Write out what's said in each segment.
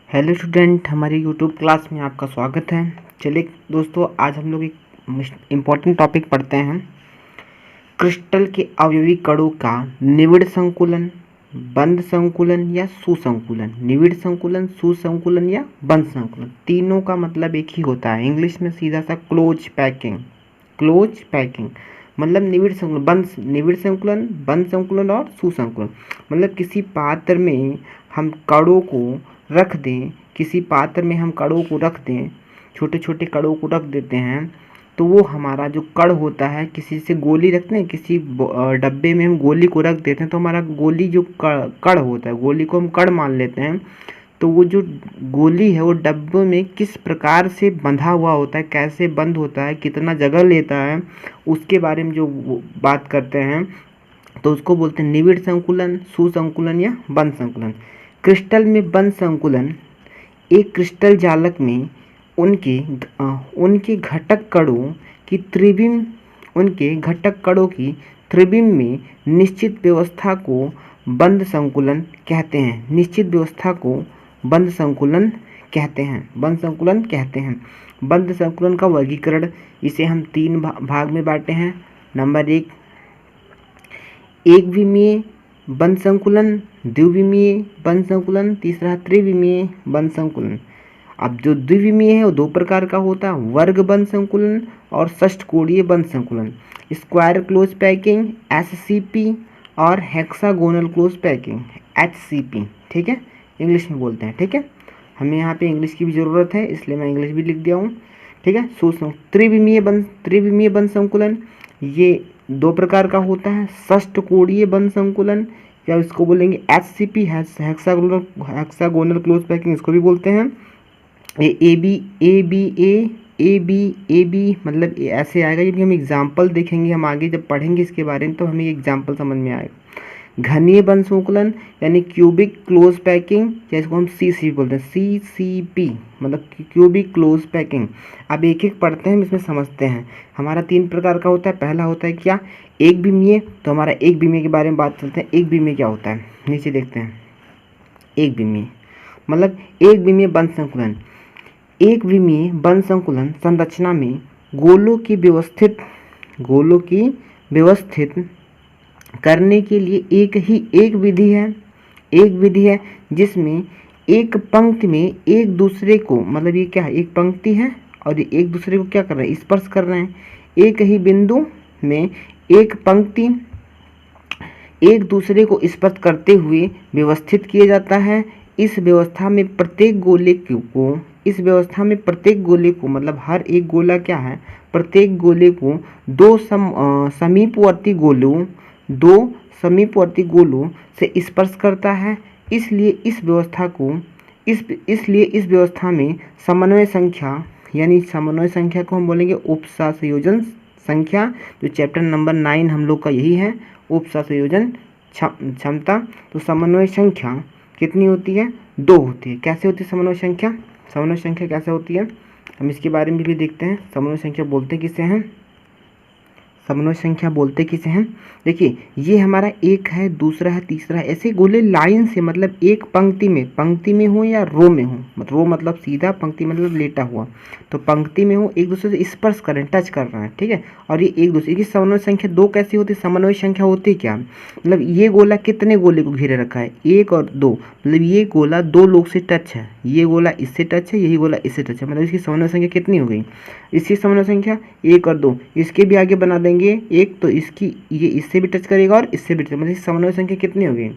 Hello student, हमारी YouTube class में आपका स्वागत है। चलिए दोस्तों, आज हम लोग एक इम्पॉर्टेंट टॉपिक पढ़ते हैं। क्रिस्टल के अवयवी कणों का निविड़ संकुलन, बंध संकुलन या सुसंकुलन। निविड़ संकुलन, सुसंकुलन या बंध संकुलन, तीनों का मतलब एक ही होता है। इंग्लिश में सीधा सा क्लोज पैकिंग। क्लोज पैकिंग मतलब निविड़ संकुलन, निविड़ संकुलन, बंध संकुलन और सुसंकुलन। मतलब किसी पात्र में हम कणों को रख दें, किसी पात्र में हम कणों को रख दें, छोटे छोटे कणों को रख देते हैं, तो वो हमारा जो कण होता है, किसी से गोली रखते हैं, किसी डब्बे में हम गोली को रख देते हैं, तो हमारा गोली जो कण होता है, गोली को हम कण मान लेते हैं। तो वो जो गोली है वो डब्बे में किस प्रकार से बंधा हुआ होता है, कैसे बंद होता है, कितना जगह लेता है, उसके बारे में जो बात करते हैं, तो उसको बोलते हैं निविड़ संकुलन, सुसंकुलन या बंध संकुलन। क्रिस्टल में बंध संकुलन एक क्रिस्टल जालक में उनके घटक कणों की त्रिविम में निश्चित व्यवस्था को बंध संकुलन कहते हैं। निश्चित व्यवस्था को बंध संकुलन कहते हैं। बंध संकुलन कहते हैं। बंध संकुलन का वर्गीकरण, इसे हम तीन भाग में बांटे हैं। नंबर एक विमीय बंध संकुलन, द्विविमीय बंध संकुलन, तीसरा त्रिविमीय बंध संकुलन। अब जो द्विविमीय है वो दो प्रकार का होता है, वर्ग बंध संकुलन और षष्ठकोणीय बंध संकुलन। स्क्वायर क्लोज पैकिंग SCP और हेक्सागोनल क्लोज पैकिंग HCP। ठीक है, इंग्लिश में बोलते हैं। ठीक है, हमें यहाँ पे इंग्लिश की भी ज़रूरत है, इसलिए मैं इंग्लिश भी लिख दिया हूँ। ठीक है, त्रिविमीय बंध संकुलन ये दो प्रकार का होता है, षष्ठकोणीय बंध संकुलन या इसको बोलेंगे HCP हेक्सागोनल क्लोज पैकिंग, इसको भी बोलते हैं। ए बी मतलब ऐसे आएगा। जब हम एग्जाम्पल देखेंगे, हम आगे जब पढ़ेंगे इसके बारे में, तो हमें एग्जाम्पल समझ में आएगा। घनीय बंध संकुलन यानी क्यूबिक क्लोज पैकिंग, जिसको हम CCP बोलते हैं, CCP मतलब क्यूबिक क्लोज पैकिंग। अब एक एक पढ़ते हैं, इसमें समझते हैं। हमारा तीन प्रकार का होता है। पहला होता है क्या, एक विमीय। तो हमारा एक विमीय के बारे में बात करते हैं। एक विमीय क्या होता है, नीचे देखते हैं। एक विमीय मतलब एक विमीय बंध संकुलन। एक विमीय बंध संकुलन संरचना में गोलों की व्यवस्थित करने के लिए एक विधि है जिसमें एक पंक्ति में एक दूसरे को, मतलब ये क्या है, एक पंक्ति है और ये एक दूसरे को क्या कर रहे हैं, स्पर्श कर रहे हैं। एक ही बिंदु में एक पंक्ति एक दूसरे को स्पर्श करते हुए व्यवस्थित किया जाता है। इस व्यवस्था में प्रत्येक गोले को मतलब हर एक गोला क्या है, प्रत्येक गोले को दो समीपवर्ती गोलों से स्पर्श करता है। इसलिए इस व्यवस्था में समन्वय संख्या को हम बोलेंगे उपसंयोजन संख्या, जो चैप्टर नंबर 9 हम लोग का यही है, उपसंयोजन क्षमता। तो समन्वय संख्या कितनी होती है, 2 होती है। कैसे होती है समन्वय संख्या, कैसे होती है, हम इसके बारे में भी देखते हैं। समन्वय संख्या बोलते किसे हैं, देखिए ये हमारा एक है, दूसरा है, तीसरा है, ऐसे गोले लाइन से, मतलब एक पंक्ति में हो या रो में हो, रो मतलब सीधा, पंक्ति मतलब लेटा हुआ, तो पंक्ति में हो, एक दूसरे से स्पर्श कर रहे हैं, टच कर रहे हैं। ठीक है, और ये एक दूसरे की समन्वय संख्या 2 कैसी होती है, समन्वय संख्या होती क्या, मतलब ये गोला कितने गोले को घेरे रखा है, 1 और 2, मतलब ये गोला 2 लोग से टच है, ये गोला इससे टच है, यही गोला इससे टच है, मतलब इसकी समन्वय संख्या कितनी हो गई, इसकी समन्वय संख्या 1 और 2। इसके भी आगे बना देंगे 1, तो इसकी ये इससे भी टच करेगा और इससे भी टच, मतलब इसकी समन्वय संख्या कितनी हो गई,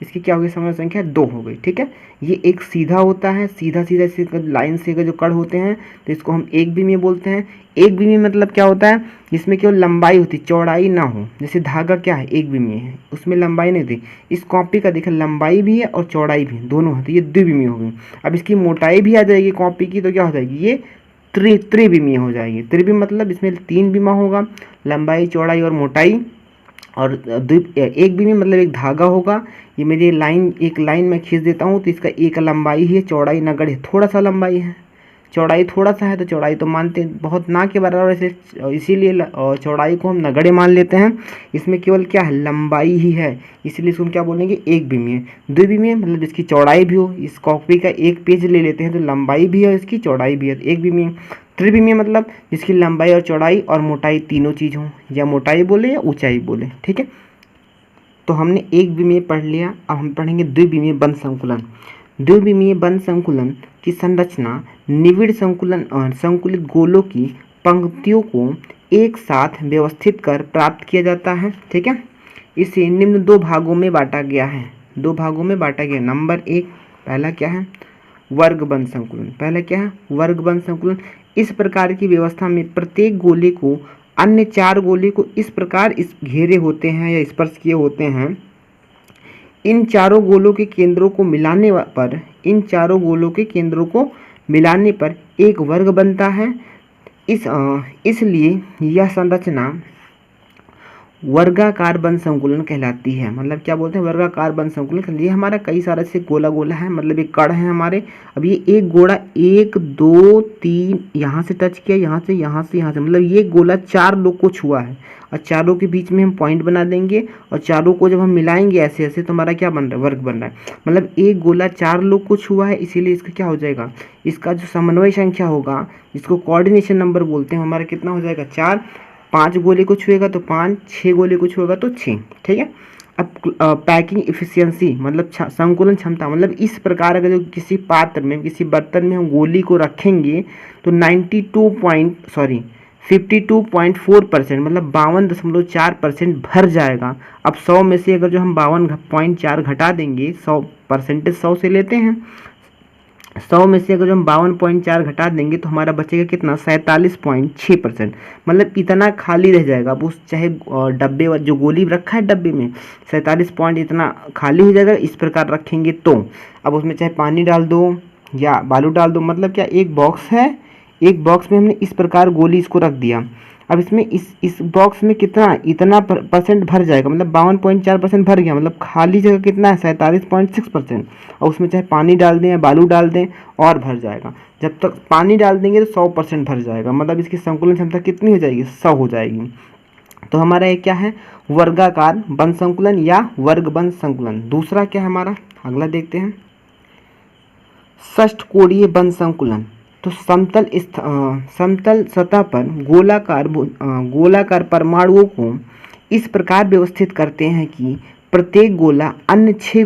इसकी क्या हो गई, समन्वय संख्या 2 हो गई। ठीक है, ये एक सीधा होता है, सीधा इसी लाइन से जो कण होते हैं, तो इसको हम एक विमीय बोलते हैं। एक विमीय मतलब क्या होता है, जिसमें केवल लंबाई होती, चौड़ाई ना हो। जैसे धागा क्या है, एक विमीय है, उसमें लंबाई नहीं होती। इस कॉपी का देखिए लंबाई भी है और चौड़ाई भी, दोनों है, तो ये द्विविमीय हो गई। अब इसकी मोटाई भी आ जाएगी कॉपी की, तो क्या हो जाएगी, ये त्रिविमीय हो जाएगी। त्रिविमीय मतलब इसमें 3 विमा होगा, लंबाई, चौड़ाई और मोटाई। और एक विमीय मतलब एक धागा होगा। ये मेरी एक लाइन मैं खींच देता हूँ, तो इसका एक लंबाई है, चौड़ाई नगड़ है, थोड़ा सा लंबाई है, चौड़ाई थोड़ा सा है तो चौड़ाई तो मानते हैं बहुत ना के बराबर, इसीलिए चौड़ाई को हम नगण्य मान लेते हैं। इसमें केवल क्या है, लंबाई ही है, इसलिए इसको हम क्या बोलेंगे, एक विमीय। द्विविमीय मतलब जिसकी चौड़ाई भी हो, इस कॉपी का एक पेज ले लेते हैं तो लंबाई भी है इसकी चौड़ाई भी है, एक विमीय। त्रिविमीय मतलब जिसकी लंबाई और चौड़ाई और मोटाई तीनों चीज़ हो, या मोटाई बोले या ऊंचाई बोले, ठीक है। तो हमने एक विमीय पढ़ लिया, अब हम पढ़ेंगे द्विविमीय बंध संकुलन। द्विविमीय बंध संकुलन की संरचना निविड़ संकुलित गोलों की पंक्तियों को एक साथ व्यवस्थित कर प्राप्त किया जाता है, ठीक है। इसे निम्न दो भागों में बांटा गया है, दो भागों में बांटा गया। नंबर एक, पहला क्या है, वर्ग बंध संकुलन। पहला क्या है, वर्ग बंध संकुलन। इस प्रकार की व्यवस्था में प्रत्येक गोले को अन्य चार गोले को इस प्रकार इस घेरे होते हैं या स्पर्श किए होते हैं, इन चारों गोलों के केंद्रों को मिलाने पर, इन चारों गोलों के केंद्रों को मिलाने पर एक वर्ग बनता है। इसलिए यह संरचना वर्गाकार बंध संकुलन कहलाती है। मतलब क्या बोलते हैं, वर्गाकार बंध संकुलन। ये हमारा कई सारे से गोला गोला है, मतलब एक कण है हमारे। अब ये एक गोला 1 2 3 यहाँ से टच किया, यहाँ से यहाँ से यहाँ से, मतलब ये गोला चार लोग को छुआ है और चारों के बीच में हम पॉइंट बना देंगे और चारों को जब हम मिलाएंगे ऐसे ऐसे तो हमारा क्या बन रहा है, वर्ग बन रहा है। मतलब एक गोला चार लोग को छुआ है, इसीलिए इसका क्या हो जाएगा, इसका जो समन्वय संख्या होगा, इसको कोऑर्डिनेशन नंबर बोलते हैं, हमारा कितना हो जाएगा, 4। 5 गोले को छुएगा तो 5, 6 गोले को छुएगा तो 6, ठीक है। अब पैकिंग इफिशियंसी मतलब संकुलन क्षमता, मतलब इस प्रकार अगर जो किसी पात्र में, किसी बर्तन में हम गोली को रखेंगे तो 52.4% मतलब 52.4% भर जाएगा। अब 100 में से अगर जो हम 52.4 घटा देंगे, 100% 100 से लेते हैं, 100 में से अगर जो हम 52.4 घटा देंगे तो हमारा बचेगा कितना, 47.6%। मतलब इतना खाली रह जाएगा। अब उस चाहे डब्बे जो गोली रखा है डब्बे में 47 पॉइंट इतना खाली हो जाएगा, इस प्रकार रखेंगे तो। अब उसमें चाहे पानी डाल दो या बालू डाल दो, मतलब क्या, एक बॉक्स है, एक बॉक्स में हमने इस प्रकार गोली इसको रख दिया। अब इसमें इस बॉक्स में कितना, इतना परसेंट भर जाएगा, मतलब 52.4% भर गया, मतलब खाली जगह कितना है, 47.6%। और उसमें चाहे पानी डाल दें या बालू डाल दें और भर जाएगा। जब तक पानी डाल देंगे तो 100% भर जाएगा, मतलब इसकी संकुलन क्षमता कितनी हो जाएगी, 100 हो जाएगी। तो हमारा ये क्या है, वर्गाकार बंध संकुलन या वर्ग बंध संकुलन। दूसरा क्या है हमारा, अगला देखते हैं, षष्ठकोणीय बंध संकुलन। तो समतल सतह पर गोलाकार परमाणुओं को इस प्रकार व्यवस्थित करते हैं कि प्रत्येक गोला अन्य 6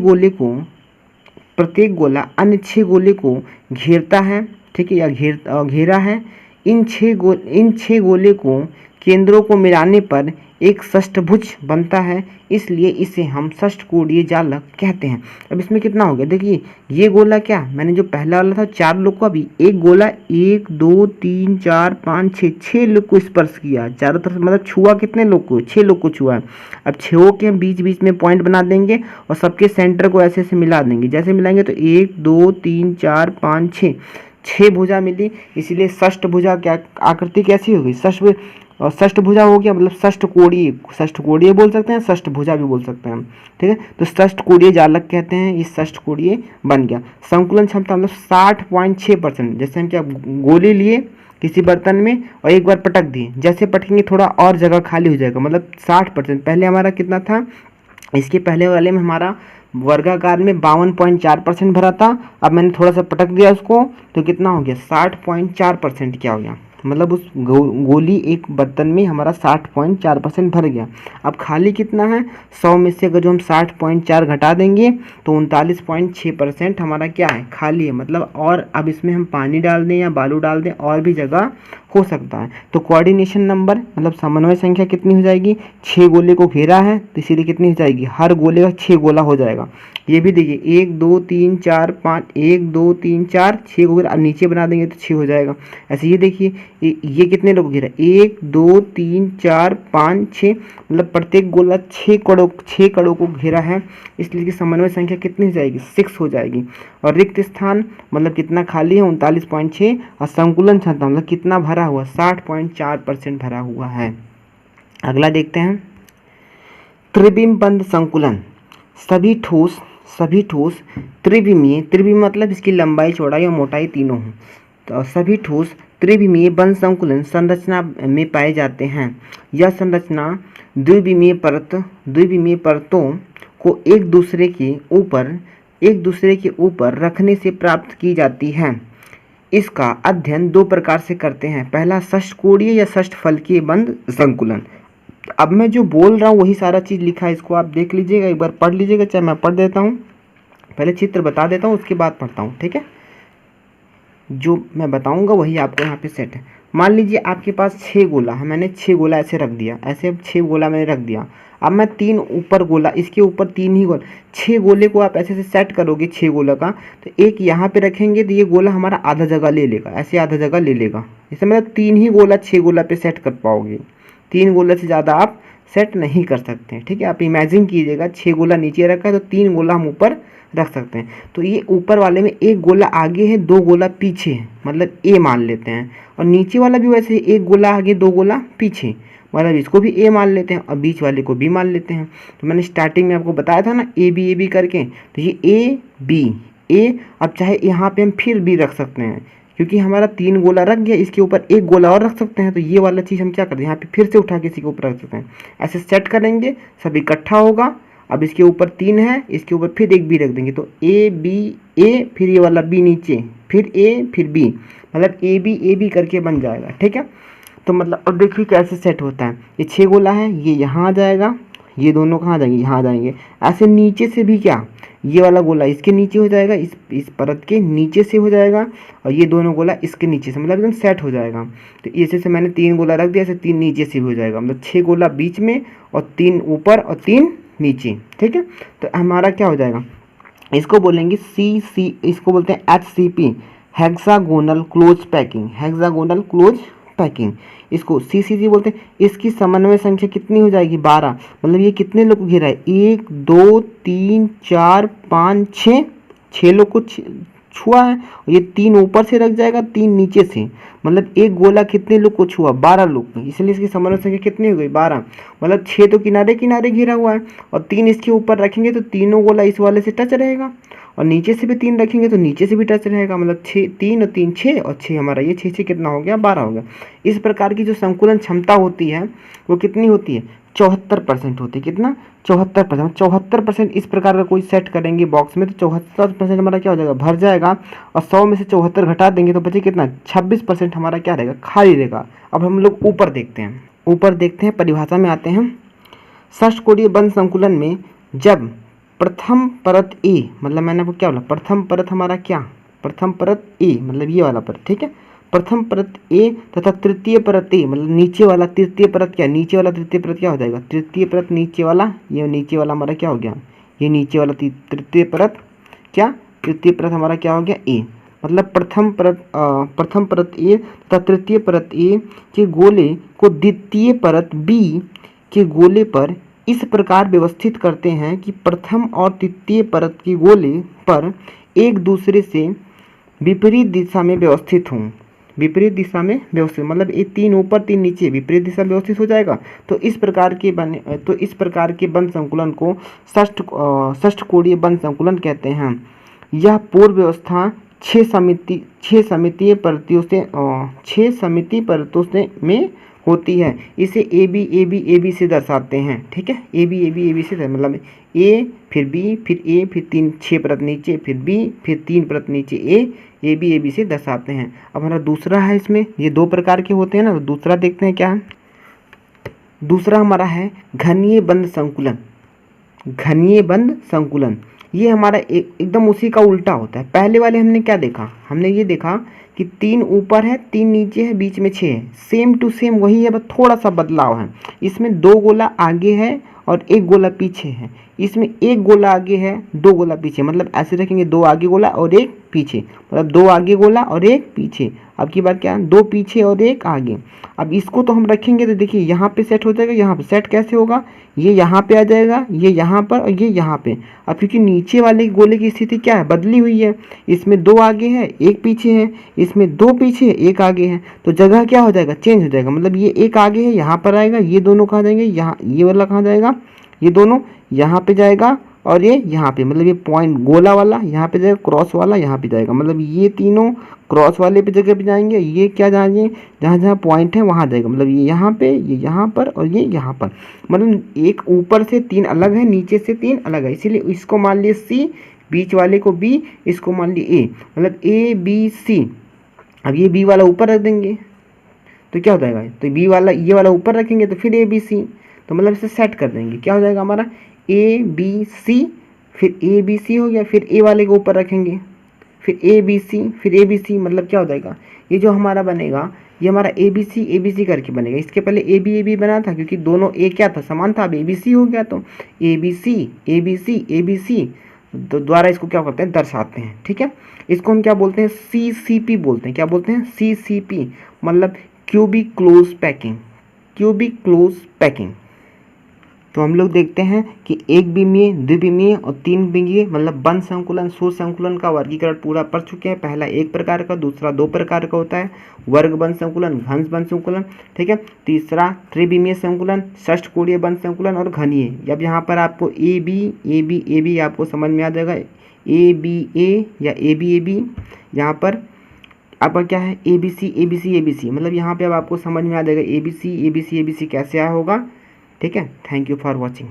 गोले को घेरता है, ठीक है, या घेरा है। इन 6 गोले को केंद्रों को मिलाने पर एक षष्ठभुज बनता है, इसलिए इसे हम षष्ठकोणीय जालक कहते हैं। अब इसमें कितना हो गया, देखिए ये गोला क्या, मैंने जो पहला वाला था 4 लोग को, अभी एक गोला 1 2 3 4 5 6 लोग को स्पर्श किया चारों तरफ, मतलब छुआ कितने लोग को, 6 लोग को छुआ। अब 6 के हम बीच बीच में पॉइंट बना देंगे और सबके सेंटर को ऐसे ऐसे मिला देंगे। जैसे मिलाएंगे तो 1 2 3 4 5 6 भुजा मिली, इसीलिए षष्ठ भुजा क्या आकृति कैसी होगी, षष्ठभुजा हो गया, मतलब षष्ठकोणीय बोल सकते हैं, षष्ठभुजा भी बोल सकते हैं, ठीक है। तो षष्ठकोणीय जालक कहते हैं, इस षष्ठकोणीय बन गया। संकुलन क्षमता मतलब 60.6%। जैसे हम क्या गोली लिए किसी बर्तन में और एक बार पटक दिए, जैसे पटकेंगे थोड़ा और जगह खाली हो जाएगा, मतलब 60%। पहले हमारा कितना था, इसके पहले वाले में हमारा वर्गाकार में 52.4% भरा था, अब मैंने थोड़ा सा पटक दिया उसको तो कितना हो गया, 60.4% क्या हो गया, मतलब उस गोली एक बर्तन में हमारा 60.4% भर गया। अब खाली कितना है, 100 में से अगर जो हम 60.4 घटा देंगे तो 39.6% हमारा क्या है, खाली है। मतलब और अब इसमें हम पानी डाल दें या बालू डाल दें और भी जगह हो सकता है। तो कोऑर्डिनेशन नंबर मतलब समन्वय संख्या कितनी हो जाएगी, 6 गोले को घेरा है तो इसीलिए कितनी हो जाएगी, हर गोले का 6 गोला हो जाएगा। ये भी देखिए 1 2 3 4 5 1 2 3 4 6 गोला, अब नीचे बना देंगे तो 6 हो जाएगा। ऐसे ये देखिए ये कितने लोग घेरा, 1 2 3 4 5 6, मतलब प्रत्येक गोला 6 कड़ों को घेरा है, इसलिए समन्वय संख्या कितनी हो जाएगी, 6 हो जाएगी। और रिक्त स्थान मतलब कितना खाली है, 39.6, और संकुलन क्षमता मतलब कितना भरा हुआ, 60.4% भरा हुआ है। अगला देखते हैं, त्रिविम बंध संकुलन। सभी ठोस त्रिविमीय मतलब इसकी लंबाई चौड़ाई और मोटाई तीनों हो, तो सभी ठोस त्रिविमीय बंध संकुलन संरचना में पाए जाते हैं। यह संरचना द्विविमीय परतों को एक दूसरे के ऊपर रखने से प्राप्त की जाती है। इसका अध्ययन दो प्रकार से करते हैं। पहला षष्ठकोणीय या षष्ठफलकीय बंध संकुलन। अब मैं जो बोल रहा हूँ वही सारा चीज़ लिखा है, इसको आप देख लीजिएगा, एक बार पढ़ लीजिएगा, चाहे मैं पढ़ देता हूँ, पहले चित्र बता देता हूँ उसके बाद पढ़ता हूँ, ठीक है। जो मैं बताऊंगा वही आपको यहाँ पे सेट है। मान लीजिए आपके पास 6 गोला है, मैंने 6 गोला ऐसे रख दिया, ऐसे 6 गोला मैंने रख दिया। अब मैं 3 ऊपर गोला, इसके ऊपर 3 ही गोला, 6 गोले को आप ऐसे से सेट करोगे 6 गोला का, तो एक यहाँ पे रखेंगे तो ये गोला हमारा आधा जगह ले लेगा, ऐसे आधा जगह ले लेगा। इससे मतलब 3 ही गोला 6 गोला पे सेट कर पाओगे, 3 गोला से ज़्यादा आप सेट नहीं कर सकते, ठीक है। आप इमेजिन कीजिएगा 6 गोला नीचे रखा है तो 3 गोला हम ऊपर रख सकते हैं। तो ये ऊपर वाले में एक गोला आगे है, 2 गोला पीछे है, मतलब ए मान लेते हैं। और नीचे वाला भी वैसे एक गोला आगे 2 गोला पीछे, मतलब इसको भी ए मान लेते हैं और बीच वाले को बी मान लेते हैं। तो मैंने स्टार्टिंग में आपको बताया था ना ए बी करके, तो ये ए बी ए। अब चाहे यहाँ पे हम फिर बी रख सकते हैं, क्योंकि हमारा 3 गोला रख गया, इसके ऊपर एक गोला और रख सकते हैं। तो ये वाला चीज़ हम क्या करते हैं, यहाँ पे फिर से उठा के इसी के ऊपर रख सकते हैं, ऐसे सेट करेंगे, सब इकट्ठा होगा। अब इसके ऊपर 3 है, इसके ऊपर फिर एक बी रख देंगे, तो ए बी ए, फिर ये वाला बी नीचे, फिर ए फिर बी, मतलब ए बी करके बन जाएगा, ठीक है। तो मतलब अब देखिए कैसे सेट होता है। ये 6 गोला है, ये यहाँ आ जाएगा, ये दोनों कहाँ जाएंगे, यहाँ आ जाएंगे। ऐसे नीचे से भी क्या, ये वाला गोला इसके नीचे हो जाएगा, इस परत के नीचे से हो जाएगा, और ये दोनों गोला इसके नीचे से, मतलब एकदम सेट हो जाएगा। तो ऐसे से मैंने 3 गोला रख दिया, ऐसे 3 नीचे से भी हो जाएगा, मतलब 6 गोला बीच में और 3 ऊपर और 3 नीचे, ठीक है। तो हमारा क्या हो जाएगा, इसको बोलेंगे सी, इसको बोलते हैं HCP, hexagonal close packing, hexagonal close packing, इसको CCG बोलते हैं। इसकी समन्वय संख्या कितनी हो जाएगी, 12, मतलब ये कितने लोग को घेरा है, 1 2 3 4 5 6 लोग को छुआ है, और ये 3 ऊपर से रख जाएगा, 3 नीचे से, मतलब एक गोला कितने लोग को छुआ, 12 लोग को, इसलिए इसकी समन्वय संख्या कितनी हो गई, 12। मतलब 6 तो किनारे किनारे घिरा हुआ है, और 3 इसके ऊपर रखेंगे तो तीनों गोला इस वाले से टच रहेगा, और नीचे से भी 3 रखेंगे तो नीचे से भी टच रहेगा, मतलब 6 3 और 3 6 और 6 हमारा ये 6 कितना हो गया, 12 हो गया। इस प्रकार की जो संकुलन क्षमता होती है वो कितनी होती है, 74% होती है। कितना, 74%। 74% इस प्रकार का कोई सेट करेंगे बॉक्स में, तो 74% हमारा क्या हो जाएगा, भर जाएगा, और 100 में से 74 घटा देंगे तो बचे कितना, 26% हमारा क्या रहेगा, खाली रहेगा। अब हम लोग ऊपर देखते हैं, परिभाषा में आते हैं। षष्ठकोणीय बंध संकुलन में जब प्रथम परत ए, मतलब मैंने आपको क्या बोला, प्रथम परत हमारा क्या, प्रथम परत ए मतलब ये वाला परत, ठीक है, प्रथम परत ए तथा तृतीय परत ए मतलब नीचे वाला तृतीय परत क्या, नीचे वाला तृतीय परत क्या हो जाएगा, तृतीय परत नीचे वाला, ये नीचे वाला हमारा क्या हो गया, ये नीचे वाला तृतीय परत क्या, तृतीय परत हमारा क्या हो गया ए, मतलब प्रथम परत ए तथा तृतीय परत ए के गोले को द्वितीय परत बी के गोले पर इस प्रकार व्यवस्थित करते हैं कि प्रथम और तृतीय परत के गोले पर एक दूसरे से विपरीत दिशा में व्यवस्थित हों, विपरीत दिशा में व्यवस्थित, मतलब ये 3 ऊपर 3 नीचे विपरीत दिशा में व्यवस्थित हो जाएगा। तो इस प्रकार के बंध संकुलन को षष्ठकोणीय बंध संकुलन कहते हैं। यह पूर्व व्यवस्था 6 समितीय परतों से में होती है। इसे ए बी से दर्शाते हैं, ठीक है, ए बी से, मतलब ए फिर बी फिर ए फिर 6 परत नीचे फिर बी फिर 3 परत नीचे ए बी से दर्शाते हैं। अब हमारा दूसरा है, इसमें ये 2 प्रकार के होते हैं ना, तो दूसरा देखते हैं क्या है। दूसरा हमारा है घनीय बंध संकुलन। घनीय बंध संकुलन ये हमारा एकदम उसी का उल्टा होता है। पहले वाले हमने क्या देखा, हमने ये देखा कि 3 ऊपर है 3 नीचे है बीच में 6 है, सेम टू सेम वही है, बस थोड़ा सा बदलाव है। इसमें 2 गोला आगे है और 1 गोला पीछे है, इसमें 1 गोला आगे है 2 गोला पीछे, मतलब ऐसे रखेंगे 2 आगे गोला और 1 पीछे, मतलब 2 आगे गोला और 1 पीछे। अब की बात क्या है, 2 पीछे और 1 आगे। अब इसको तो हम रखेंगे तो देखिए यहाँ पे सेट हो जाएगा, यहाँ पे सेट कैसे होगा, ये यहाँ पे आ जाएगा, ये यहाँ पर और ये यहाँ पे। अब क्योंकि नीचे वाले गोले की स्थिति क्या है, बदली हुई है, इसमें 2 आगे है 1 पीछे है, इसमें 2 पीछे 1 आगे है, तो जगह क्या हो जाएगा, चेंज हो जाएगा। मतलब ये 1 आगे है यहाँ पर आएगा, ये दोनों कहाँ जाएंगे, यहाँ, ये वाला कहाँ जाएगा, ये दोनों यहाँ पे जाएगा और ये यहाँ पे, मतलब ये पॉइंट गोला वाला यहाँ पे जाएगा, क्रॉस वाला यहाँ पे जाएगा, मतलब ये तीनों क्रॉस वाले पे जगह पे जाएंगे, ये क्या जाएंगे, जहाँ जहाँ पॉइंट है वहाँ जाएगा, मतलब ये यहाँ पे, ये यहाँ पर और ये यहाँ पर, मतलब एक ऊपर से 3 अलग है, नीचे से 3 अलग है, इसीलिए इसको मान लिए C, बीच वाले को B, इसको मान लिए A, मतलब ABC। अब ये B वाला ऊपर रख देंगे तो क्या हो जाएगा, तो बी वाला ये वाला ऊपर रखेंगे तो फिर ABC, तो मतलब इसे सेट कर देंगे, क्या हो जाएगा हमारा ABC, फिर ABC हो गया, फिर A वाले को ऊपर रखेंगे, फिर ABC, फिर ABC, मतलब क्या हो जाएगा, ये जो हमारा बनेगा ये हमारा ABC करके बनेगा। इसके पहले AB बना था क्योंकि दोनों ए क्या था, समान था, अब ABC हो गया, तो ABC तो द्वारा इसको क्या करते हैं, दर्शाते हैं। ठीक है, इसको हम क्या बोलते हैं, CCP बोलते हैं। क्या बोलते हैं, CCP, मतलब क्यूबिक क्लोज पैकिंग। तो हम लोग देखते हैं कि एक बिमीय, द्विबिमीय और 3 बिमीय मतलब बंध संकुलन, सूत्र संकुलन का वर्गीकरण पूरा पढ़ चुके हैं। पहला 1 प्रकार का, दूसरा 2 प्रकार का होता है, वर्ग बंध संकुलन, घन बंध संकुलन। ठीक है, तीसरा त्रिविमीय संकुलन, षष्ठकोणीय बंध संकुलन और घनीय। अब यहाँ पर आपको ए बी आपको समझ में आ जाएगा, ABA या ABAB। यहाँ पर आपका क्या है, ABC, मतलब यहाँ पे अब आपको समझ में आ जाएगा ABC कैसे आया होगा। ठीक है, थैंक यू फॉर वॉचिंग।